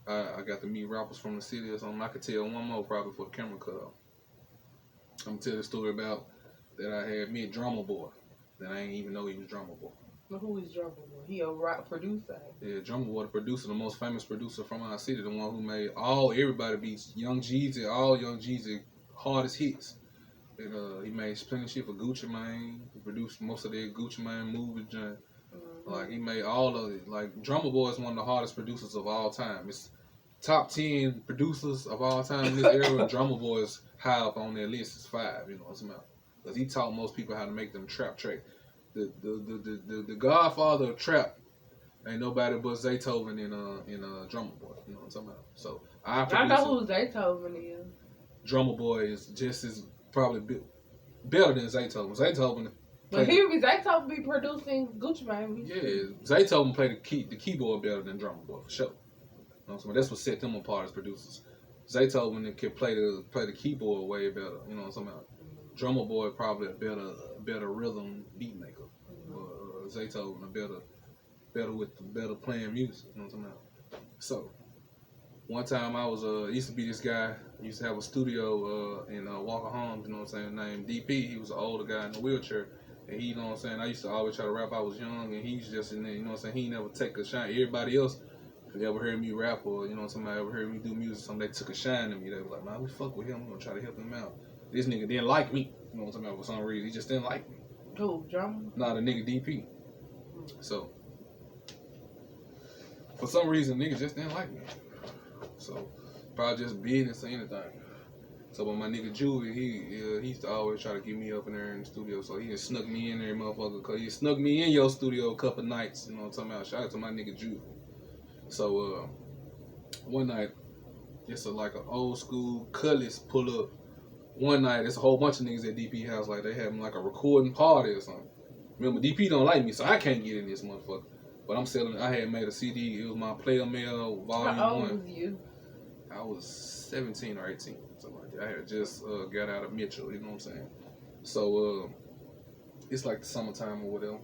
I got to meet rappers from the city or something. I could tell one more probably for the camera cut off. I'm gonna tell the story about that I had met Drummer Boy. That I didn't even know he was Drummer Boy. Well, who is Drummer Boy? He a rock producer. Yeah, Drummer Boy, the producer, the most famous producer from our city, the one who made everybody beats, Young Jeezy, all Young Jeezy hardest hits. And he made plenty of shit for Gucci Mane. He produced most of their Gucci Mane movies. Mm-hmm. Like he made all of it. Like Drummer Boy is one of the hardest producers of all time. It's top 10 producers of all time in this era. Drummer Boy is high up on their list. It's 5. You know what I'm saying? Because he taught most people how to make them trap track. The godfather of trap ain't nobody but Zaytoven in Drummer Boy. You know what I'm talking about? So I know who Zaytoven is. Drummer Boy is just as probably better than Zaytoven. Zaytoven. But Zaytoven be producing Gucci Mane. Yeah, Zaytoven played the keyboard better than Drummer Boy for sure. You know what I'm saying? That's what set them apart as producers. Zaytoven can play the keyboard way better. You know what I'm talking about? Drummer Boy probably a better rhythm beat maker. Zaytoven better playing music. You know what I'm talking about? So one time I was used to be this guy. Used to have a studio in Walker Homes. You know what I'm saying? Named DP. He was an older guy in a wheelchair. And he, you know what I'm saying? I used to always try to rap. I was young, and he's just in there. You know what I'm saying? He never take a shine. Everybody else, if they ever heard me rap or, you know, somebody ever heard me do music, somebody took a shine to me. They was like, man, we fuck with him. We're going to try to help him out. This nigga didn't like me. You know what I'm talking about? For some reason. He just didn't like me. Who? Drummer? Nah, the nigga DP. So, for some reason, nigga just didn't like me. So, probably just business or anything. So, when my nigga Juvie, he used to always try to get me up in there in the studio. So, he just snuck me in there, motherfucker. Because he snuck me in your studio a couple nights. You know what I'm talking about? Shout out to my nigga Juvie. So, one night, it's like an old school Cutlass pull up. One night, it's a whole bunch of niggas at DP house. Like, they having like a recording party or something. Remember, DP don't like me, so I can't get in this motherfucker. But I had made a CD. It was my Player Mail Volume 1. How old was you? I was 17 or 18, something like that. I had just got out of Mitchell, you know what I'm saying? So, it's like the summertime or whatever.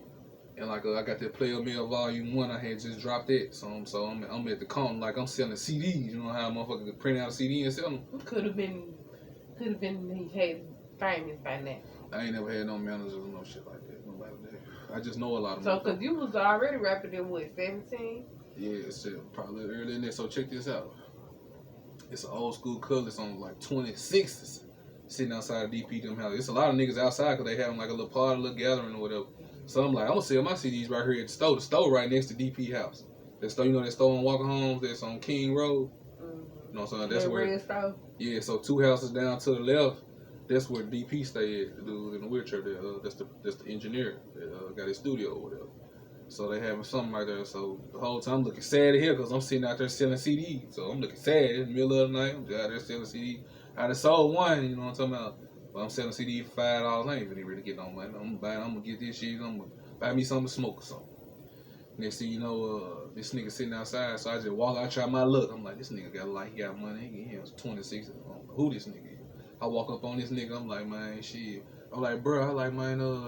And like I got that Player Mail Volume 1, I had just dropped it. So I'm at the counter, like I'm selling CDs. You know how a motherfucker could print out a CD and sell them? Could have been he had famous by now. I ain't never had no managers or no shit like that. Nobody did. I just know a lot of So, because you was already rapping at what, 17? Yeah, it's probably early in there. So check this out. It's an old school color. It's on like 26s sitting outside of DP them house. It's a lot of niggas outside because they having like a little party, a little gathering or whatever. So I'm like, I'm gonna sell my CDs right here at the store. The store right next to DP house. That store, you know, that store on Walker Homes that's on King Road. You know what I'm saying? That's where. Store? Yeah, so 2 houses down to the left. That's where DP stay at. The dude in the wheelchair there. That's the engineer that got his studio or whatever. So they having something right there. So the whole time I'm looking sad here because I'm sitting out there selling CDs. So I'm looking sad in the middle of the night. I'm just out there selling CDs. I done sold one, you know what I'm talking about. But I'm selling CD for $5. I ain't really get no money. I'm gonna get this shit. I'm gonna buy me something to smoke or something. Next thing you know, this nigga sitting outside. So I just walk out, try my luck. I'm like, this nigga he got money. He has 26. I don't know who this nigga is. I walk up on this nigga. I'm like, man, shit. I'm like, bro,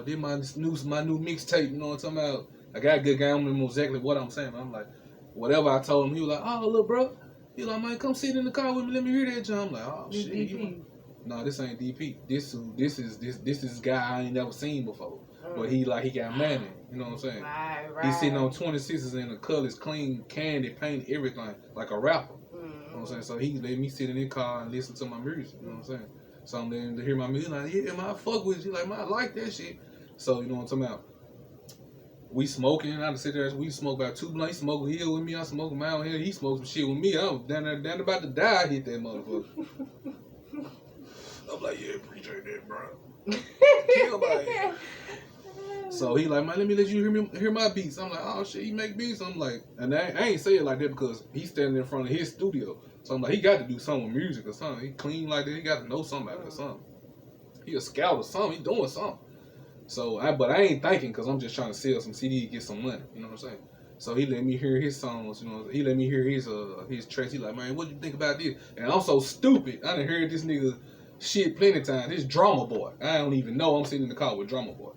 this my new mixtape. You know what I'm talking about? I got a good guy. I don't know exactly what I'm saying. But I'm like, whatever I told him, he was like, oh, look, bro. He like, man, come sit in the car with me. Let me hear that, John. I'm like, oh, shit. DP. No, this ain't DP. This is guy I ain't never seen before. But he got money. You know what I'm saying? Right. He's sitting on 26s in the colors, clean, candy, paint, everything, like a rapper. You know what I'm saying? So he let me sit in the car and listen to my music. You know what I'm saying? So I'm there to hear my music. Like, yeah, man, I fuck with you. Like, man, I like that shit. So, you know what I'm talking about? We smoking. I sit there. We smoke about 2 blunts. He smoke a hill with me. I smoke a mile here. He smoked some shit with me. I was down about to die. I hit that motherfucker. I'm like, yeah, appreciate that, bro. Kill my ass. So he like, man, let me let you hear my beats. I'm like, oh shit, he make beats. I'm like, and I ain't say it like that because he's standing in front of his studio. So I'm like, he got to do something with music or something. He clean like that. He got to know something or something. He a scout or something. He doing something. So but I ain't thinking because I'm just trying to sell some CD, get some money. You know what I'm saying? So he let me hear his songs. You know, he let me hear his tracks. He like, man, what you think about this? And I'm so stupid. I done heard this nigga shit plenty of times. This Drummer Boy. I don't even know. I'm sitting in the car with Drummer Boy.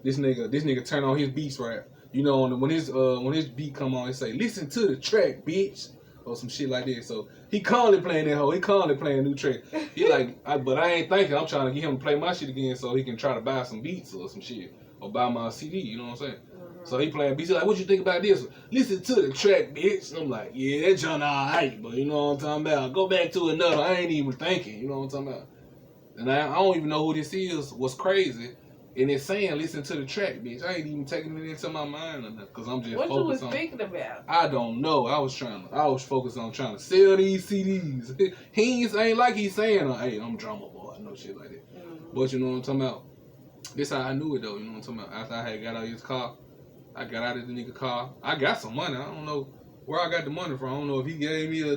This nigga turn on his beats right. You know, when his beat come on, it say, listen to the track, bitch. Or some shit like that. So he calmly playing that hoe. He calmly playing a new track. He like, but I ain't thinking. I'm trying to get him to play my shit again so he can try to buy some beats or some shit. Or buy my CD, you know what I'm saying? So he playing beats. He like, what you think about this? Listen to the track, bitch. And I'm like, yeah, that joint alright, but you know what I'm talking about. Go back to another. I ain't even thinking, you know what I'm talking about. And I don't even know who this is. What's crazy. And it's saying, listen to the track, bitch. I ain't even taking it into my mind or nothing, because I'm just focused on... What you was thinking about? I don't know. I was focused on trying to sell these CDs. He ain't like he's saying, hey, I'm Drummer Boy, no shit like that. But you know what I'm talking about? This how I knew it, though. You know what I'm talking about? After I had got out of his car, I got out of the nigga car. I got some money. I don't know where I got the money from. I don't know if he gave me a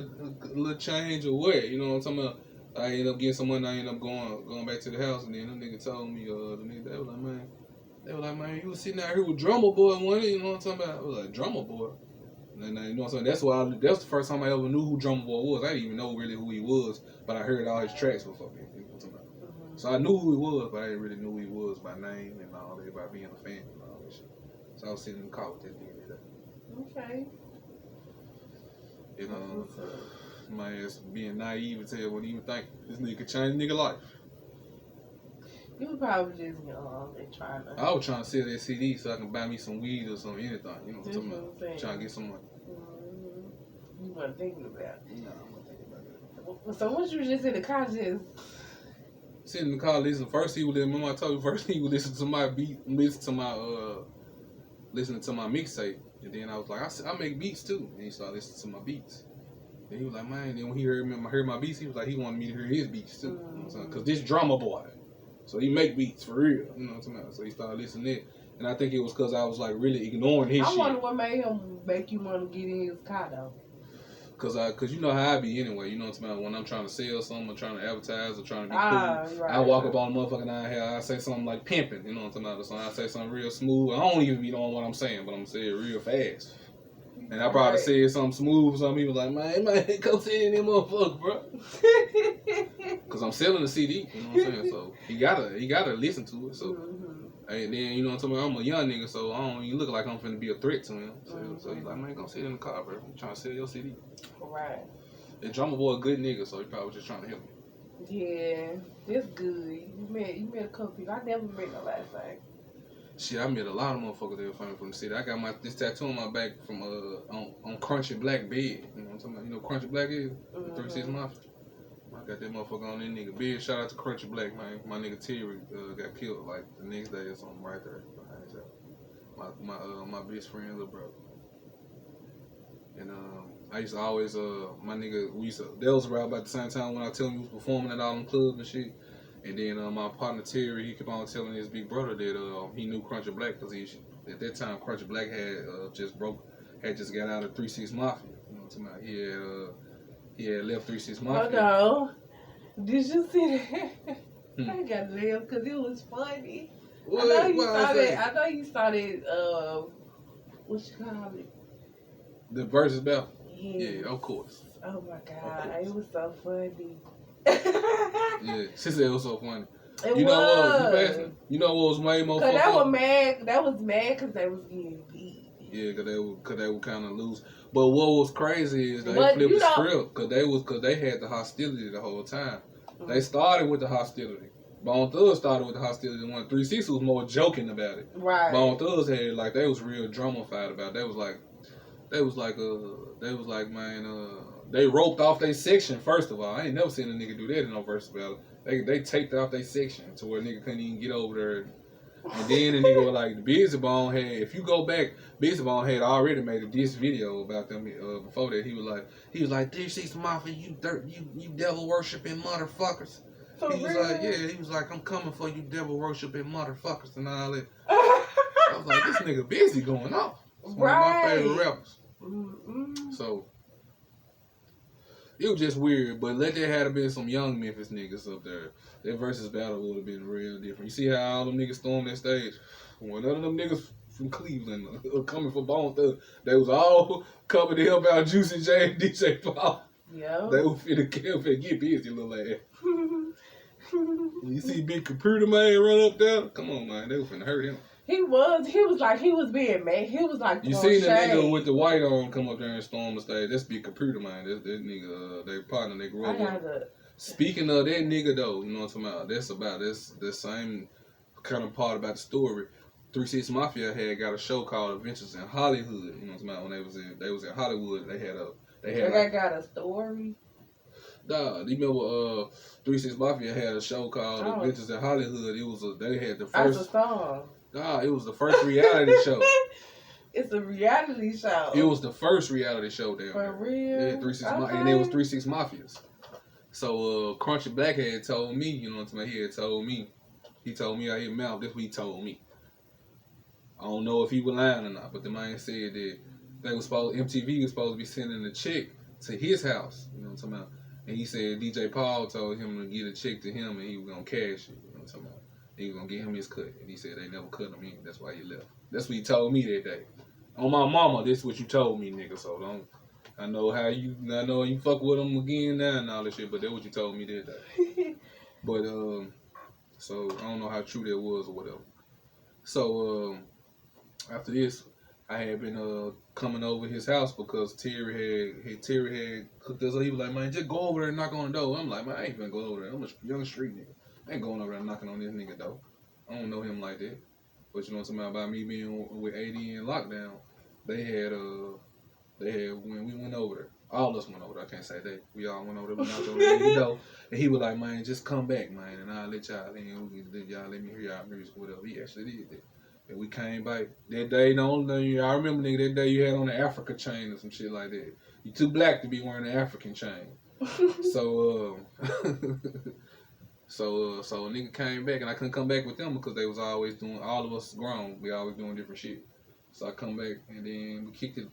little change or what. You know what I'm talking about? I ended up getting some money. I ended up going back to the house, and then the nigga told me, they were like, man, you was sitting out here with Drummer Boy one day, you know what I'm talking about? I was like, Drummer Boy? And then, you know what I'm saying? That's the first time I ever knew who Drummer Boy was. I didn't even know really who he was, but I heard all his tracks before me. You know what I'm talking about? So I knew who he was, but I didn't really know who he was by name and all that, by being a fan and all that shit. So I was sitting in the car with that nigga today. Okay. You know, my ass being naive and tell what he even think this nigga could change nigga life. You were probably just young and trying to... I was trying to sell that CD so I can buy me some weed or some anything. You know what I'm talking about? Trying to get some money. You weren't thinking about it. No, I wasn't thinking about that. So once you were just in the car, just... Sitting in the car, listen. First he would listen. Remember I told you first he would listen to my beat, listening to my mixtape, and then I was like, I make beats too, and he started listening to my beats. And he was like, man. Then when he heard my beats, he was like, he wanted me to hear his beats too. You know what I'm saying? Cause this Drummer Boy, so he make beats for real. You know what I'm talking about? So he started listening to it, and I think it was cause I was like really ignoring his shit. I wonder what made him make you want to get in his car though. Cause you know how I be anyway. You know what I'm talking about? When I'm trying to sell something, or trying to advertise, or trying to be cool, I walk up on the motherfucker down here. I say something like pimping. You know what I'm talking about? So I say something real smooth. I don't even be knowing what I'm saying, but I'm saying it real fast. And I probably said something smooth. Some people like, man, come sit in that motherfucker, bro. Cause I'm selling the CD. You know what I'm saying? So he gotta listen to it. So. And then, you know what I'm talking about, I'm a young nigga, so I don't even look like I'm finna be a threat to him. So he's like, man, go sit in the car, bro. I'm trying to sell your CD. Right. And Drummer Boy a good nigga, so he probably was just trying to help me. Yeah, that's good. You met a couple people. I never met nobody like. Shit, I met a lot of motherfuckers that were funny from the city. I got this tattoo on my back from on Crunchy Black bed. You know what I'm talking about? You know Crunchy Black is? The 36 Mafia. I got that motherfucker on that nigga bed. Shout out to Crunchy Black, man. My nigga Terry got killed like the next day or something right there behind his house. My best friend, little brother. And I used to always my nigga that was around about the same time when I tell him he was performing at all them clubs and shit. And then my partner Terry, he kept on telling his big brother that he knew Crunchy Black because at that time Crunchy Black had just got out of 36 Mafia. You know what I'm talking about? He had left 36 Mafia. Oh no! Did you see that? I got laugh because it was funny. I know you saw that. What you call it? The versus battle. Yes. Yeah, of course. Oh my god, it was so funny. Yeah, she said it was so funny. You know what was way more funny? Cause that was mad because they was getting beat. Yeah, cause they were kind of loose. But what was crazy is they flipped the script cause they had the hostility the whole time. Mm-hmm. They started with the hostility. Bone Thugs started with the hostility. 360 was more joking about it. Right. Bone Thugs had they was real drama-fied about it. They was like, man, they roped off their section, first of all. I ain't never seen a nigga do that in no verse battle. They taped off their section to where a nigga couldn't even get over there. And then the nigga was like, the Busy Bone had, if you go back, Busy Bone had already made a diss video about them before that. He was like, 36 Mafia, you devil worshipping motherfuckers. He was like, I'm coming for you devil worshipping motherfuckers and all that. I was like, this nigga Busy going off. It's one of my favorite rappers. Mm-hmm. So it was just weird, but there had been some young Memphis niggas up there. That versus battle would have been real different. You see how all them niggas stormed that stage? Well, none of them niggas from Cleveland coming for Bone Thugs. They was all coming to help out Juicy J and DJ Paul. Yeah. They were finna get busy, little ass. You see Big Computer Man run up there? Come on, man. They were finna hurt him. He was being mad. He was like, you seen the nigga with the white on come up there and storm the stage. That's Big Computer Man. That nigga, they partner, they grew up with. Speaking of that nigga though, you know what I'm talking about? That's the same kind of part about the story. 36 Mafia had got a show called Adventures in Hollywood. You know what I'm talking about? When they was in Hollywood, they got a story. Nah, you remember 36 Mafia had a show called Adventures in Hollywood. They had the first. That's a song. Nah, it was the first reality show. It's a reality show. It was the first reality show down there. For real? Yeah, 36 and it was 36 Mafias. So Crunchy Blackhead told me, you know what I'm saying? He told me out his mouth. That's what he told me. I don't know if he was lying or not, but the man said that MTV was supposed to be sending a check to his house. You know what I'm talking about? And he said DJ Paul told him to get a check to him and he was gonna cash it. You know what I'm talking about? He was gonna get him his cut, and he said they never cut him in. That's why he left. That's what he told me that day. On my mama, this is what you told me, nigga. So don't. I know you fuck with him again now and all that shit, but that's what you told me that day. But so I don't know how true that was or whatever. So after this, I had been coming over his house because Terry had cooked us up. He was like, man, just go over there and knock on the door. I'm like, man, I ain't finna go over there. I'm a young street nigga. I ain't going over there knocking on this nigga door. I don't know him like that. But you know what I'm talking about me being with AD in lockdown, they had when we went over there. All of us went over there. I can't say that. We all went over there. We knocked on the nigga door. And he was like, man, just come back, man, and I'll let y'all in. Y'all let me hear y'all music, whatever. He actually did that. And we came back. That day, the only thing I remember, nigga, that day you had on the Africa chain or some shit like that. You too black to be wearing the African chain. So a nigga came back and I couldn't come back with them because they was always doing, all of us grown, we always doing different shit. So I come back and then we kicked it.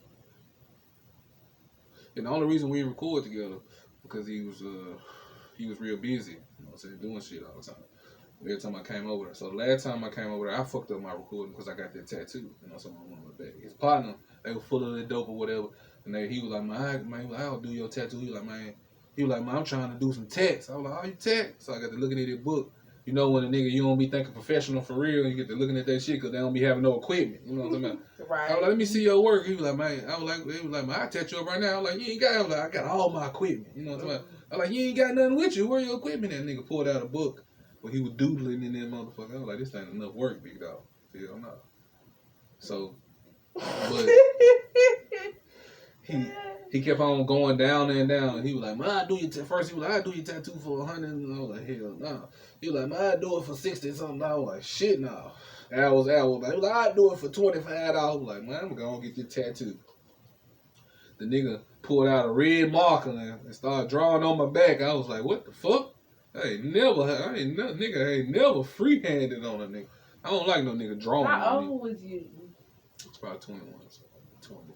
And the only reason we didn't record together because he was real busy, you know what I'm saying, doing shit all the time. Every time I came over there. So the last time I came over there, I fucked up my recording because I got that tattoo, you know, so I went on my back. His partner, they were full of the dope or whatever, and he was like, man, I'll do your tattoo. He was like, man, I'm trying to do some tats. I was like, oh, you tat? So I got to looking at that book. You know when a nigga, you don't be thinking professional for real, and you get to looking at that shit because they don't be having no equipment. You know what I'm talking about? Right. I was like, let me see your work. He was like, man, man, I tattoo up right now. I was like, you ain't got it. I was like, I got all my equipment. You know what I'm talking about? I was like, you ain't got nothing with you. Where your equipment? That nigga pulled out a book where he was doodling in that motherfucker. I was like, this ain't enough work, big dog. Hell no. So, but he kept on going down and down. And he was like, man, I do your first. He was like, I do your tattoo for 100. And I was like, hell no. He was like, man, I do it for 60 something. I was like, shit no. And I was like, I do it for $25. I was like, man, I'm gonna get this tattoo. The nigga pulled out a red marker and started drawing on my back. I was like, what the fuck? Nigga ain't never free-handed on a nigga. I don't like no nigga drawing on me. How old was you? It's about 21. So 20, 21.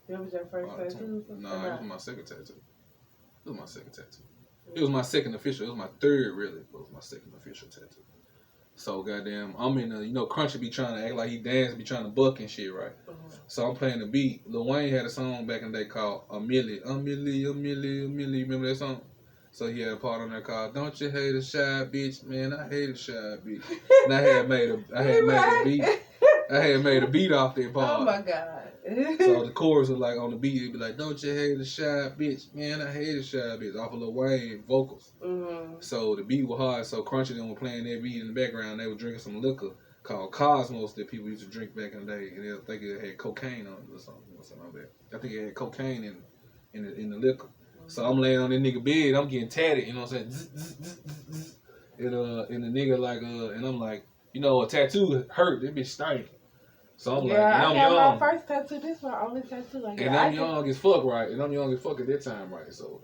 That was your first tattoo? Nah, it was my second tattoo. It was my second official. It was my third, really. But it was my second official tattoo. So, goddamn, I'm in Crunchy be trying to act like he dance, be trying to buck and shit, right? So I'm playing the beat. Lil Wayne had a song back in the day called Amelia. Remember that song? So he had a part on there called "Don't You Hate a Shy Bitch?" Man, I hate a shy bitch. And I had made a beat off that part. Oh my god. So the chorus was like on the beat, it'd be like, "Don't you hate a shy bitch? Man, I hate a shy bitch." Off of Lil Wayne vocals. So the beat was hard. So Crunchy them were playing that beat in the background. They were drinking some liquor called Cosmos that people used to drink back in the day, and I think it had cocaine on it or something like that. I think it had cocaine in the liquor. So I'm laying on that nigga bed, I'm getting tatted, you know what I'm saying? And the nigga like and I'm like, a tattoo hurt, that bitch stank. So I'm like, and I'm young. My first tattoo, this is my only tattoo. Like, and I'm young as fuck, right? And I'm young as fuck at that time, right? So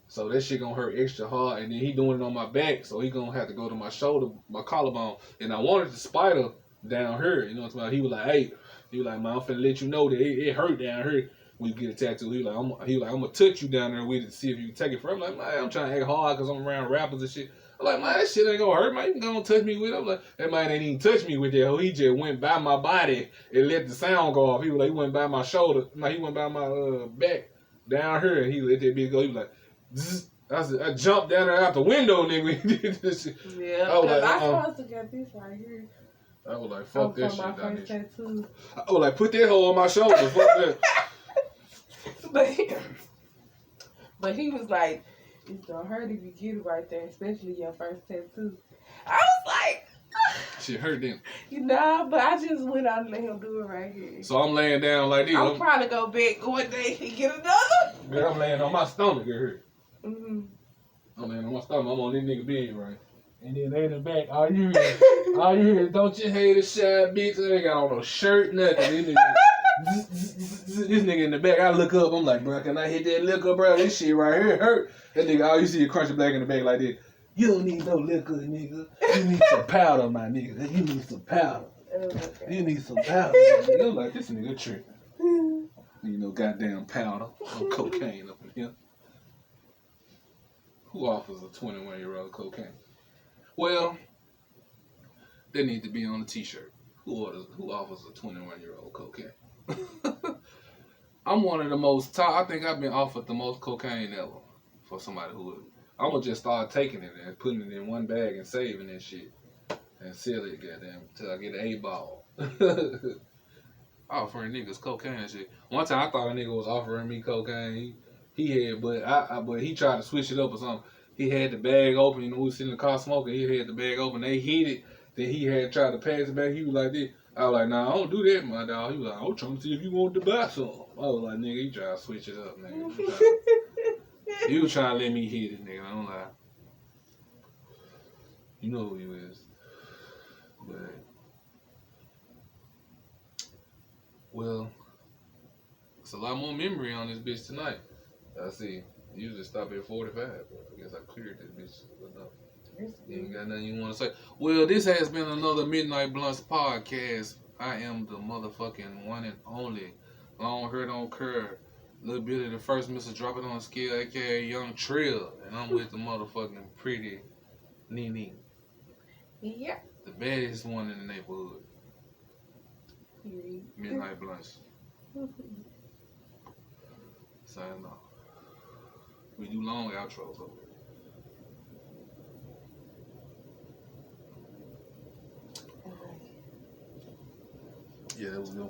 so that shit gonna hurt extra hard, and then he doing it on my back, so he gonna have to go to my shoulder, my collarbone. And I wanted the spider down here, you know what I'm saying? He was like, hey, man, I'm finna let you know that it hurt down here. When you get a tattoo, he like, I'm gonna touch you down there with it to see if you can take it from. I'm like, man, I'm trying to act hard because I'm around rappers and shit. I'm like, man, that shit ain't gonna hurt, man. You gonna touch me with it? I'm like, that man ain't even touch me with that. He just went by my body and let the sound go off. He was like, he went by my shoulder. He went by my back down here and he let that bitch go. He was like, zzz. I jumped down there out the window, nigga. He did this shit. Yeah, I was like, I supposed to get this right here. I was like, fuck that shit. My first tattoo. I was like, put that hole on my shoulder. Fuck that. But he was like, it's gonna hurt if you get it right there, especially your first tattoo. I was like, shit hurt then. But I just went out and let him do it right here. So I'm laying down like this. I'll probably go back one day and get another. Girl, I'm laying on my stomach here. I'm laying on my stomach. I'm on this nigga bed, right? And then they in the back, all you hear is, don't you hate a shy bitch? They ain't got on no shirt, nothing. This nigga in the back, I look up, I'm like, bro, can I hit that liquor, bro? This shit right here hurt. That nigga, all you see is Crunchy Black in the back like this. You don't need no liquor, nigga. You need some powder, my nigga. You need some powder. You need some powder. I'm like, this nigga tripping. Goddamn powder. No cocaine up in here. Who offers a 21-year-old cocaine? Well, they need to be on a t-shirt. Who offers a 21-year-old cocaine? I'm one of the most I think I've been offered the most cocaine ever for somebody who would. I'm gonna just start taking it and putting it in one bag and saving that shit and sell it, goddamn, until I get an A-ball. Offering niggas cocaine and shit. One time I thought a nigga was offering me cocaine. He had, but he tried to switch it up or something. He had the bag open. We was sitting in the car smoking. He had the bag open. They hit it. Then he had tried to pass it back. He was like this. I was like, nah, I don't do that, my dog. He was like, I was trying to see if you wanted to buy some. I was like, nigga, you try to switch it up, nigga. You was trying to let me hit it, nigga. I don't lie. You know who you is. But, well, it's a lot more memory on this bitch tonight. I see. Usually stop at 45, but I guess I cleared this bitch enough. You ain't got nothing you want to say. Well, this has been another Midnight Blunts podcast. I am the motherfucking one and only long hair don't curl. Little bit of the first Mr. Drop It on the Scale, aka Young Trill, and I'm with the motherfucking pretty Nene. Yeah. The baddest one in the neighborhood. Midnight Blunts. Signing off. We do long outros over here. Yeah, that was good.